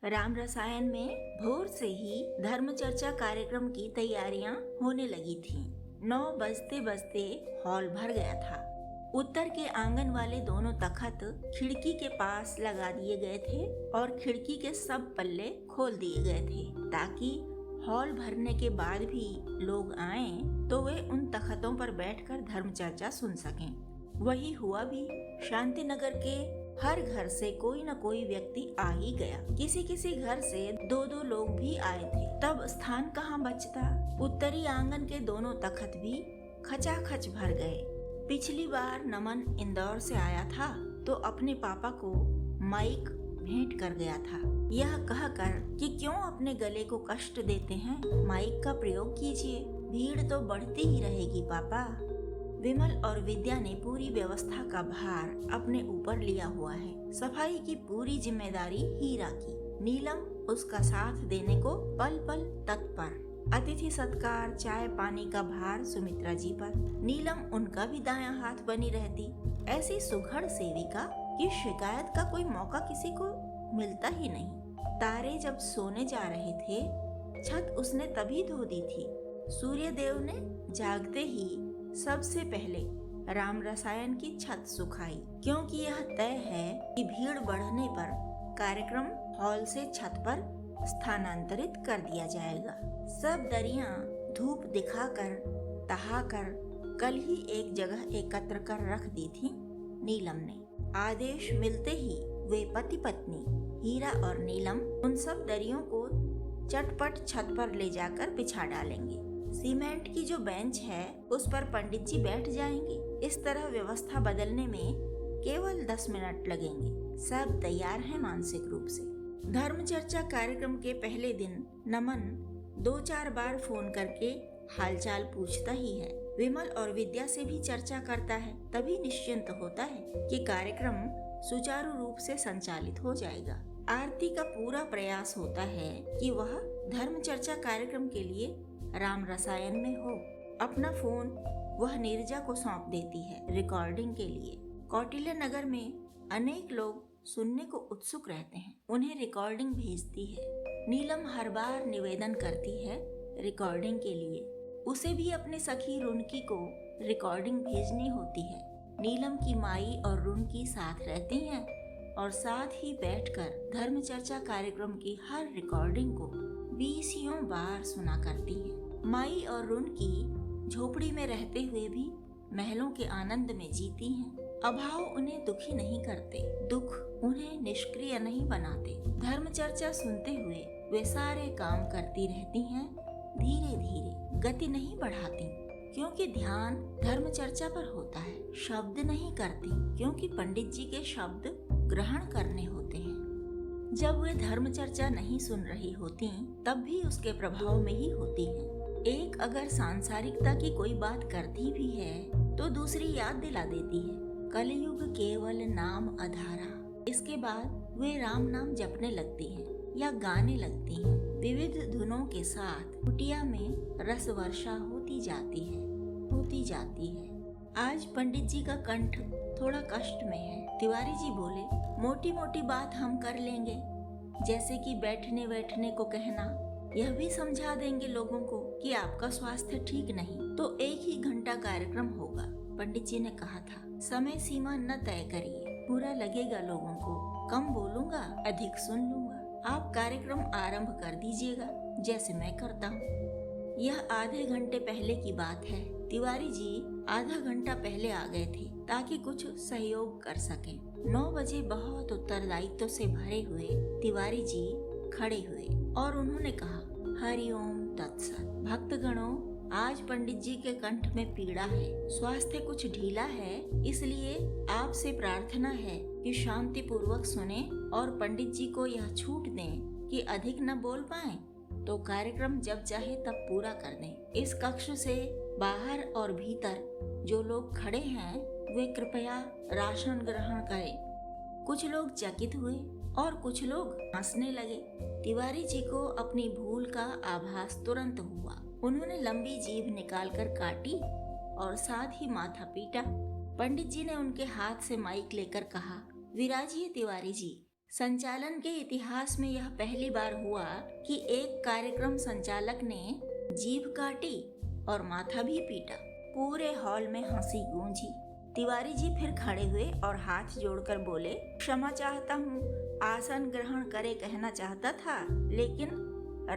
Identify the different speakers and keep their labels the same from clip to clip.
Speaker 1: राम रसायन में भोर से ही धर्म चर्चा कार्यक्रम की तैयारियां होने लगी थीं। 9 बजते बजते हॉल भर गया था। उत्तर के आंगन वाले दोनों तख्त खिड़की के पास लगा दिए गए थे और खिड़की के सब पल्ले खोल दिए गए थे ताकि हॉल भरने के बाद भी लोग आएं तो वे उन तख्तों पर बैठकर धर्म चर्चा सुन सकें। वही हुआ भी। शांतिनगर के हर घर से कोई न कोई व्यक्ति आ ही गया। किसी किसी घर से 2-2 लोग भी आए थे। तब स्थान कहाँ बचता। उत्तरी आंगन के दोनों तख्त भी खचाखच भर गए। पिछली बार नमन इंदौर से आया था तो अपने पापा को माइक भेंट कर गया था, यह कहकर कि क्यों अपने गले को कष्ट देते हैं, माइक का प्रयोग कीजिए, भीड़ तो बढ़ती ही रहेगी पापा। विमल और विद्या ने पूरी व्यवस्था का भार अपने ऊपर लिया हुआ है। सफाई की पूरी जिम्मेदारी हीरा की। नीलम उसका साथ देने को पल पल तत्पर। अतिथि सत्कार, चाय पानी का भार सुमित्रा जी पर। नीलम उनका भी दायां हाथ बनी रहती। ऐसी सुघड़ सेविका की शिकायत का कोई मौका किसी को मिलता ही नहीं। तारे जब सोने जा रहे थे, छत उसने तभी धो दी थी। सूर्यदेव ने जागते ही सबसे पहले राम रसायन की छत सुखाई, क्योंकि यह तय है कि भीड़ बढ़ने पर कार्यक्रम हॉल से छत पर स्थानांतरित कर दिया जाएगा। सब दरियां धूप दिखाकर तहाकर कल ही एक जगह एकत्र कर रख दी थी नीलम ने। आदेश मिलते ही वे पति पत्नी हीरा और नीलम उन सब दरियों को चटपट छत पर ले जाकर बिछा डालेंगे। सीमेंट की जो बेंच है उस पर पंडित जी बैठ जाएंगे। इस तरह व्यवस्था बदलने में केवल 10 मिनट लगेंगे। सब तैयार हैं मानसिक रूप से। धर्म चर्चा कार्यक्रम के पहले दिन नमन 2-4 बार फोन करके हालचाल पूछता ही है। विमल और विद्या से भी चर्चा करता है, तभी निश्चिंत होता है कि कार्यक्रम सुचारू रूप से संचालित हो जाएगा। आरती का पूरा प्रयास होता है कि वह धर्म चर्चा कार्यक्रम के लिए राम रसायन में हो। अपना फोन वह नीरजा को सौंप देती है रिकॉर्डिंग के लिए। कौटिल्य नगर में अनेक लोग सुनने को उत्सुक रहते हैं, उन्हें रिकॉर्डिंग भेजती है। नीलम हर बार निवेदन करती है रिकॉर्डिंग के लिए। उसे भी अपनी सखी रुनकी को रिकॉर्डिंग भेजनी होती है। नीलम की माई और रुनकी साथ रहती हैं और साथ ही बैठकर धर्म चर्चा कार्यक्रम की हर रिकॉर्डिंग को 20 बार सुना करती है। माई और रुनकी झोपड़ी में रहते हुए भी महलों के आनंद में जीती हैं। अभाव उन्हें दुखी नहीं करते, दुख उन्हें निष्क्रिय नहीं बनाते। धर्म चर्चा सुनते हुए वे सारे काम करती रहती हैं, धीरे धीरे, गति नहीं बढ़ाती, क्योंकि ध्यान धर्म चर्चा पर होता है। शब्द नहीं करती, क्योंकि पंडित जी के शब्द ग्रहण करने होते हैं। जब वे धर्म चर्चा नहीं सुन रही होती तब भी उसके प्रभाव में ही होती हैं। एक अगर सांसारिकता की कोई बात करती भी है तो दूसरी याद दिला देती है, कलयुग केवल नाम आधारा। इसके बाद वे राम नाम जपने लगती हैं या गाने लगती हैं। विविध धुनों के साथ कुटिया में रस वर्षा होती जाती है। आज पंडित जी का कंठ थोड़ा कष्ट में है। तिवारी जी बोले, मोटी मोटी बात हम कर लेंगे, जैसे कि बैठने को कहना। यह भी समझा देंगे लोगों को कि आपका स्वास्थ्य ठीक नहीं तो 1 ही घंटा कार्यक्रम होगा। पंडित जी ने कहा था, समय सीमा न तय करिए, बुरा लगेगा लोगों को। कम बोलूंगा, अधिक सुन लूंगा। आप कार्यक्रम आरंभ कर दीजिएगा जैसे मैं करता हूँ। यह आधे घंटे पहले की बात है। तिवारी जी आधा घंटा पहले आ गए थे ताकि कुछ सहयोग कर सकें। 9 बजे बहुत उत्तरदायित्व से भरे हुए तिवारी जी खड़े हुए और उन्होंने कहा, हरिओम तत्सत। भक्तगणों, आज पंडित जी के कंठ में पीड़ा है, स्वास्थ्य कुछ ढीला है, इसलिए आपसे प्रार्थना है कि शांति पूर्वक सुने और पंडित जी को यह छूट दें कि अधिक न बोल पाएं तो कार्यक्रम जब चाहे तब पूरा कर दें। इस कक्ष से बाहर और भीतर जो लोग खड़े हैं वे कृपया राशन ग्रहण करें। कुछ लोग चकित हुए और कुछ लोग हंसने लगे। तिवारी जी को अपनी भूल का आभास तुरंत हुआ। उन्होंने लंबी जीभ निकालकर काटी और साथ ही माथा पीटा। पंडित जी ने उनके हाथ से माइक लेकर कहा, विराजिए तिवारी जी, संचालन के इतिहास में यह पहली बार हुआ कि एक कार्यक्रम संचालक ने जीभ काटी और माथा भी पीटा। पूरे हॉल में हंसी गूंजी। तिवारी जी फिर खड़े हुए और हाथ जोड़कर बोले, क्षमा चाहता हूँ, आसन ग्रहण करे कहना चाहता था, लेकिन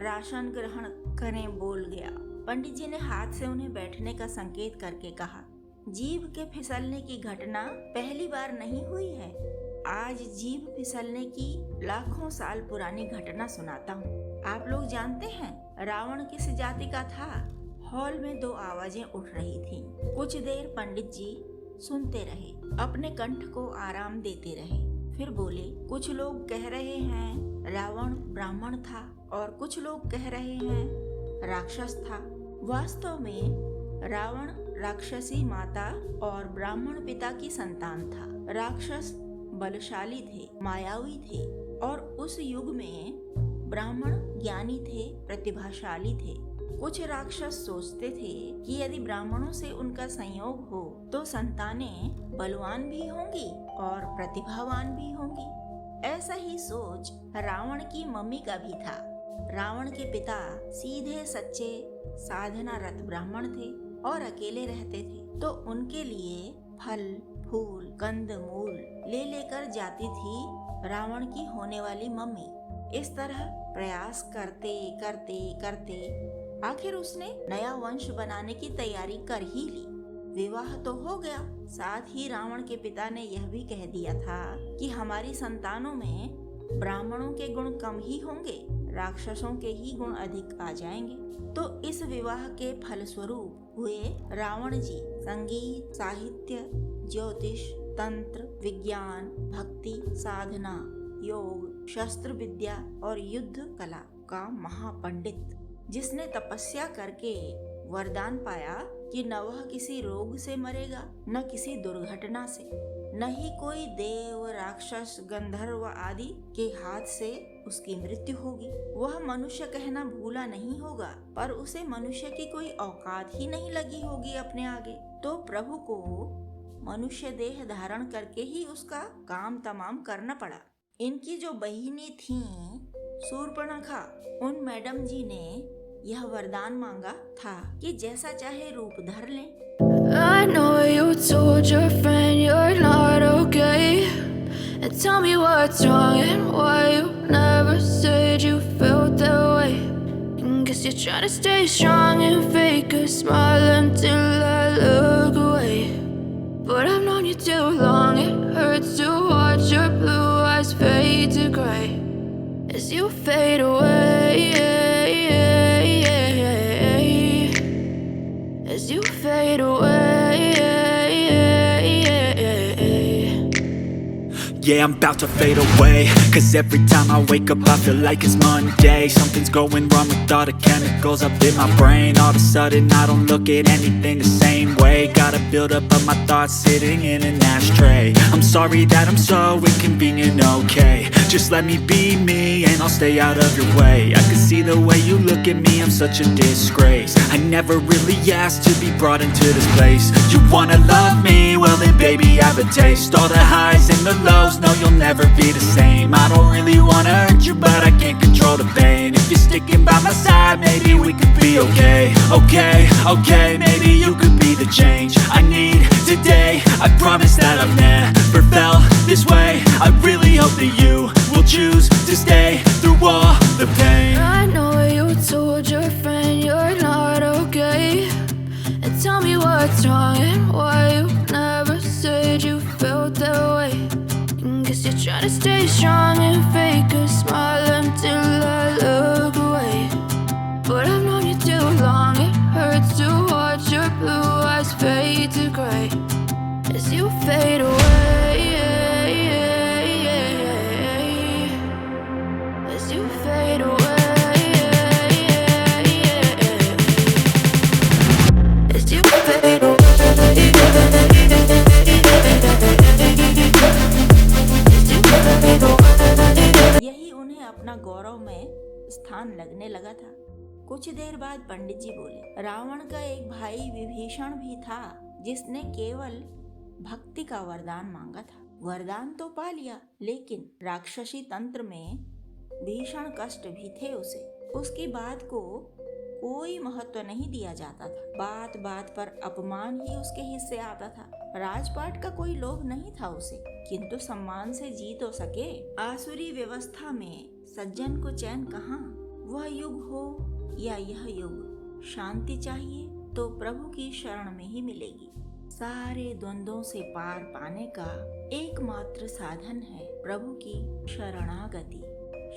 Speaker 1: राशन ग्रहण करें बोल गया। पंडित जी ने हाथ से उन्हें बैठने का संकेत करके कहा, जीभ के फिसलने की घटना पहली बार नहीं हुई है। आज जीभ फिसलने की लाखों साल पुरानी घटना सुनाता हूँ। आप लोग जानते हैं रावण किस जाति का था? हॉल में दो आवाजें उठ रही थीं। कुछ देर पंडित जी सुनते रहे, अपने कंठ को आराम देते रहे। फिर बोले, कुछ लोग कह रहे हैं रावण ब्राह्मण था और कुछ लोग कह रहे हैं राक्षस था। वास्तव में रावण राक्षसी माता और ब्राह्मण पिता की संतान था। राक्षस बलशाली थे, मायावी थे और उस युग में ब्राह्मण ज्ञानी थे, प्रतिभाशाली थे। कुछ राक्षस सोचते थे कि यदि ब्राह्मणों से उनका संयोग हो तो संतानें बलवान भी होंगी और प्रतिभावान भी होंगी। ऐसा ही सोच रावण की मम्मी का भी था। रावण के पिता सीधे सच्चे साधनारत ब्राह्मण थे और अकेले रहते थे, तो उनके लिए फल फूल कंद मूल ले लेकर जाती थी रावण की होने वाली मम्मी। इस तरह प्रयास करते करते करते आखिर उसने नया वंश बनाने की तैयारी कर ही ली। विवाह तो हो गया, साथ ही रावण के पिता ने यह भी कह दिया था कि हमारी संतानों में ब्राह्मणों के गुण कम ही होंगे, राक्षसों के ही गुण अधिक आ जाएंगे। तो इस विवाह के फलस्वरूप हुए रावण जी संगीत, साहित्य, ज्योतिष, तंत्र, विज्ञान, भक्ति, साधना, योग, शस्त्र विद्या और युद्ध कला का महापंडित, जिसने तपस्या करके वरदान पाया कि न वह किसी रोग से मरेगा, न किसी दुर्घटना से, न ही कोई देव, राक्षस, गंधर्व आदि के हाथ से उसकी मृत्यु होगी। वह मनुष्य कहना भूला नहीं होगा, पर उसे मनुष्य की कोई औकात ही नहीं लगी होगी अपने आगे। तो प्रभु को मनुष्य देह धारण करके ही उसका काम तमाम करना पड़ा। इनकी जो बहिनी थी शूर्पणखा, उन मैडम जी ने यह वरदान मांगा था कि जैसा चाहे रूप धर लें।
Speaker 2: I know you told your friend you're not okay, and tell me what's wrong and why you never said you felt that way. And guess you're trying to stay strong and fake a smile until I look away. But I've known you too long, it hurts to watch your blue eyes fade to gray as you fade away, as you fade away.
Speaker 3: Yeah, I'm about to fade away, cause every time I wake up I feel like it's Monday. Something's going wrong with all the chemicals up in my brain. All of a sudden I don't look at anything the same way. Gotta build up of my thoughts sitting in an ashtray. I'm sorry that I'm so inconvenient, okay. Just let me be me and I'll stay out of your way. I can see the way you look at me, I'm such a disgrace. I never really asked to be brought into this place. You wanna love me? Well then baby I have a taste. All the highs and the lows, no you'll never be the same. I don't really wanna hurt you but I can't control the pain. If you're sticking by my side maybe we could be okay. Okay, maybe you could be the change I need today. I promise that I've never felt this way. I really hope that you will choose to stay through all the pain.
Speaker 2: I know you told your friend you're not okay, and tell me what's wrong and why you never said you felt that way. And guess you're trying to stay strong and fake a smile until I look away. But I've known you too long, it hurts to watch your blue eyes fade to gray as you fade away, as you fade away, as you fade away.
Speaker 1: यही उन्हें अपना गौरव में स्थान लगने लगा था। कुछ देर बाद पंडित जी बोले, रावण का एक भाई विभीषण भी था जिसने केवल भक्ति का वरदान मांगा था। वरदान तो पा लिया, लेकिन राक्षसी तंत्र में भीषण कष्ट भी थे उसे। उसकी बात को कोई महत्व नहीं दिया जाता था। बात बात पर अपमान ही उसके हिस्से आता था। राजपाट का कोई लोभ नहीं था उसे, किंतु सम्मान से जी तो सके। आसुरी व्यवस्था में सज्जन को चैन कहाँ? वह युग हो या यह युग, शांति चाहिए तो प्रभु की शरण में ही मिलेगी। सारे द्वंद्वों से पार पाने का एकमात्र साधन है प्रभु की शरणागति।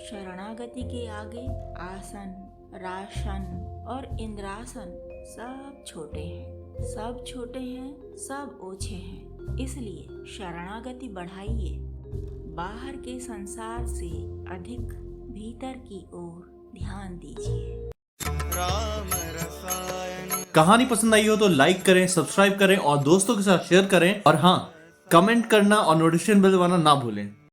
Speaker 1: शरणागति के आगे आसन, राशन और इंद्रासन सब छोटे हैं, सब छोटे हैं, सब ओछे हैं। इसलिए शरणागति बढ़ाइए, बाहर के संसार से अधिक भीतर की ओर ध्यान दीजिए।
Speaker 4: कहानी पसंद आई हो तो लाइक करें, सब्सक्राइब करें और दोस्तों के साथ शेयर करें। और हाँ, कमेंट करना और नोटिफिकेशन बेल दबाना ना भूलें।